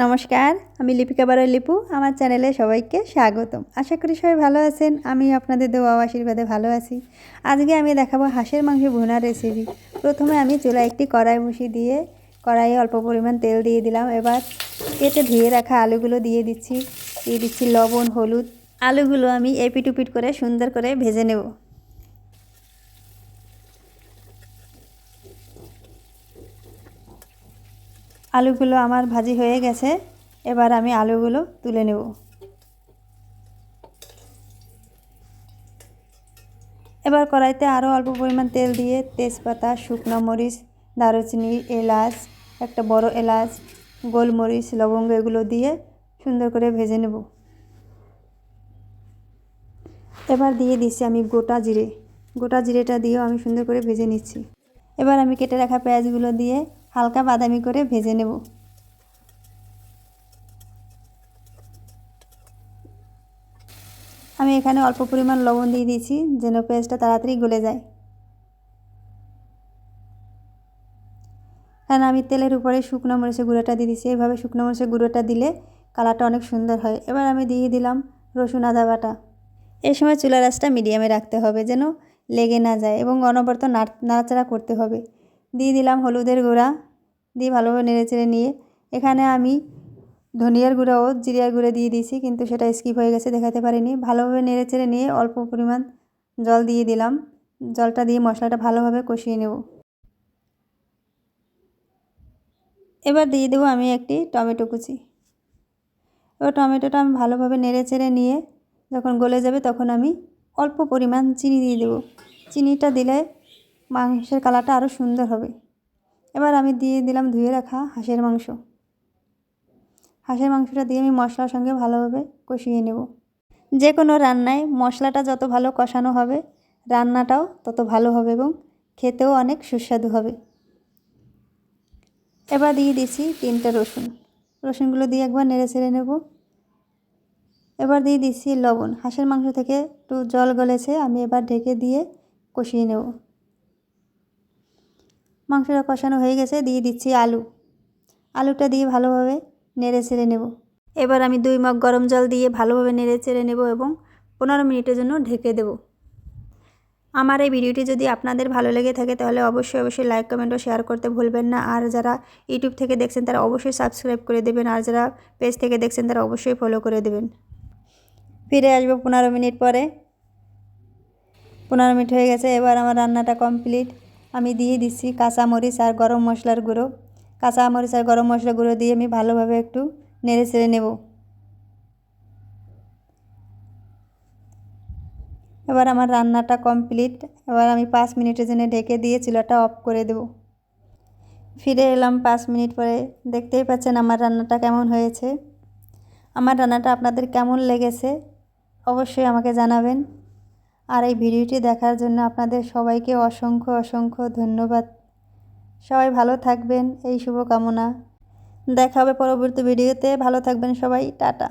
নমস্কার, আমি লিপিকা বারোই লিপু। আমার চ্যানেলে সবাইকে স্বাগতম। আশা করি সবাই ভালো আছেন। আমি আপনাদের দোয়া ও আশীর্বাদে ভালো আছি। আজকে আমি দেখাবো হাঁসের মাংস ভুনার রেসিপি। প্রথমে আমি চুলায় একটি কড়াই বসিয়ে দিয়ে কড়াইয়ে অল্প পরিমাণ তেল দিয়ে দিলাম। এবার কেটে ধুয়ে রাখা আলুগুলো দিয়ে দিচ্ছি লবণ, হলুদ। আলুগুলো আমি এপিট উপিট করে সুন্দর করে ভেজে নেব। আলুগুলো আমার ভাজি হয়ে গেছে। এবার আমি আলুগুলো তুলে নেব। এবার কড়াইতে আরও অল্প পরিমাণ তেল দিয়ে তেজপাতা, শুকনো মরিচ, দারুচিনি, এলাচ, একটা বড় এলাচ, গোলমরিচ, লবঙ্গ এগুলো দিয়ে সুন্দর করে ভেজে নেব। এবার দিয়ে দিচ্ছি আমি গোটা জিরেটা দিয়েও আমি সুন্দর করে ভেজে নিচ্ছি। এবার আমি কেটে রাখা পেঁয়াজগুলো দিয়ে হালকা বাদামি করে ভেজে নেব। আমি এখানে অল্প পরিমাণ লবণ দিয়ে দিয়েছি যেন পেঁয়াজটা তাড়াতাড়ি গলে যায়। কারণ আমি তেলের উপরে শুকনো মরিচের গুঁড়োটা দিয়ে দিচ্ছি। এইভাবে শুকনো মরিচের গুঁড়োটা দিলে কালারটা অনেক সুন্দর হয়। এবার আমি দিয়ে দিলাম রসুন আদা বাটা। এই সময় চুলার আঁচটা মিডিয়ামে রাখতে হবে যেন লেগে না যায় এবং অনবরত নাড়াচাড়া করতে হবে। দিয়ে দিলাম হলুদের গুঁড়া, দিয়ে ভালোভাবে নেড়েচেড়ে নিয়ে এখানে আমি ধনিয়ার গুঁড়া ও জিরার গুঁড়া দিয়ে দিয়েছি, কিন্তু সেটা স্কিপ হয়ে গেছে, দেখাতে পারিনি। ভালোভাবে নেড়েচেড়ে নিয়ে অল্প পরিমাণ জল দিয়ে দিলাম। জলটা দিয়ে মশলাটা ভালোভাবে কষিয়ে নেব। এবার দিয়ে দেবো আমি একটি টমেটো কুচি। এবার টমেটোটা আমি ভালোভাবে নেড়েচেড়ে নিয়ে যখন গলে যাবে তখন আমি অল্প পরিমাণ চিনি দিয়ে দেবো। চিনিটা দিলে মাংসের কালারটা আরও সুন্দর হবে। এবার আমি দিয়ে দিলাম ধুয়ে রাখা হাঁসের মাংস। হাঁসের মাংসটা দিয়ে আমি মশলার সঙ্গে ভালোভাবে কষিয়ে নেব। যে কোনো রান্নায় মশলাটা যত ভালো কষানো হবে রান্নাটাও তত ভালো হবে এবং খেতেও অনেক সুস্বাদু হবে। এবার দিয়ে দিচ্ছি 3টে রসুনগুলো দিয়ে একবার নেড়ে ছেড়ে নেব। এবার দিয়ে দিচ্ছি লবণ। হাঁসের মাংস থেকে একটু জল গলেছে, আমি এবার ঢেকে দিয়ে কষিয়ে নেব। মাংসটা কষানো হয়ে গেছে, দিয়ে দিচ্ছি আলুটা দিয়ে ভালোভাবে নেড়ে ছেড়ে নেব। এবার আমি 2 মগ গরম জল দিয়ে ভালোভাবে নেড়ে চেড়ে নেব এবং 15 মিনিটের জন্য ঢেকে দেব। আমার এই ভিডিওটি যদি আপনাদের ভালো লেগে থাকে তাহলে অবশ্যই লাইক, কমেন্ট ও শেয়ার করতে ভুলবেন না। আর যারা ইউটিউব থেকে দেখছেন তারা অবশ্যই সাবস্ক্রাইব করে দেবেন, আর যারা পেজ থেকে দেখছেন তারা অবশ্যই ফলো করে দেবেন। ফিরে আসবো 15 মিনিট পরে। 15 মিনিট হয়ে গেছে। এবার আমার রান্নাটা কমপ্লিট। আমি দিয়ে দিচ্ছি কাঁচামরিচ আর গরম মশলার গুঁড়ো। কাঁচামরিচ আর গরম মশলার গুঁড়ো দিয়ে আমি ভালোভাবে একটু নেড়ে চেড়ে নেব। এবার আমার রান্নাটা কমপ্লিট। এবার আমি 5 মিনিটের জন্য ঢেকে দিয়ে চুলাটা অফ করে দেব। ফিরে এলাম 5 মিনিট পরে। দেখতেই পাচ্ছেন আমার রান্নাটা কেমন হয়েছে। আমার রান্নাটা আপনাদের কেমন লেগেছে অবশ্যই আমাকে জানাবেন। আর এই ভিডিওটি দেখার জন্য আপনাদের সবাইকে অসংখ্য ধন্যবাদ। সবাই ভালো থাকবেন এই শুভকামনা। দেখা হবে পরবর্তী ভিডিওতে। ভালো থাকবেন সবাই। টাটা।